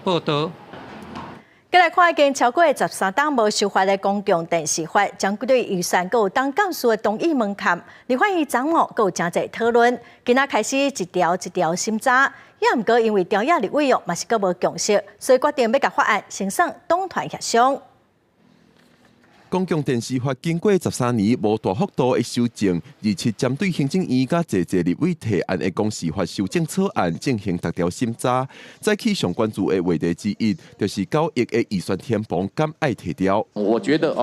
报道。再来看，已经超过13档无修法的公共电视法，将对预算佮有当减数的同意门槛，立法院昨午佮有真侪讨论。今仔开始一条一条审查，也毋过因为朝野立委嘛是佮无共识，所以决定要甲法案先送党团协商。公共电视法经过13年无大幅度的修正，而且针对行政院甲侪立委提案的公视法修正草案进行逐条审查。再起上关注的话题之一，就是9亿的预算天棚敢爱提掉。我觉得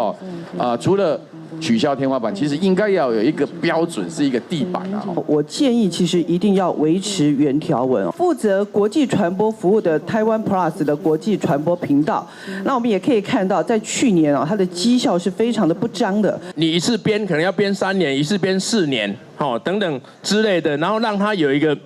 除了取消天花板，其实应该要有一个标准，是一个地板啊。我建议其实一定要维持原条文，负责国际传播服务的台湾 Plus 的国际传播频道。那我们也可以看到，在去年它的绩效是非常的不彰的。你一次编可能要编3年，一次编4年，等等之类的，然后让它有一个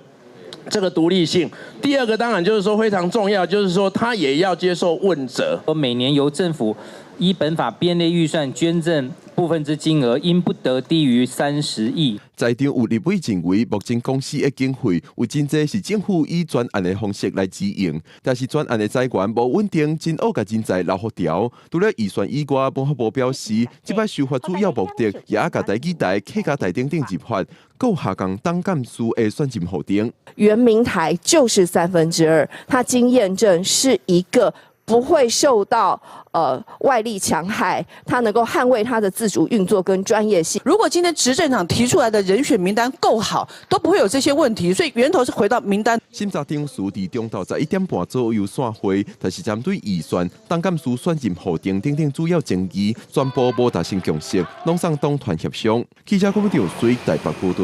这个独立性。第二个当然就是说非常重要，就是说它也要接受问责。每年由政府依本法编列预算捐赠部分之金额，应不得低于30亿。在场有立委认为，目前公司的经费有真侪是政府以专案的方式来支应，但是专案的财源无稳定，真恶甲人才留福调。除了预算以外，文化部表示，这摆修法主要目的也甲台语台客家台等入法，够下降当干事的选进户顶。原民台就是2/3，它经验证是一个不会受到外力强害，它能够捍卫它的自主运作跟专业性。如果今天执政党提出来的人选名单够好，都不会有这些问题，所以源头是回到名单。审查定数伫中昼11点半左右散会，但是针对预算、当干事选进户顶等等主要争议，全部无达成共识，拢送党团协商。记者郭文长随台北报道。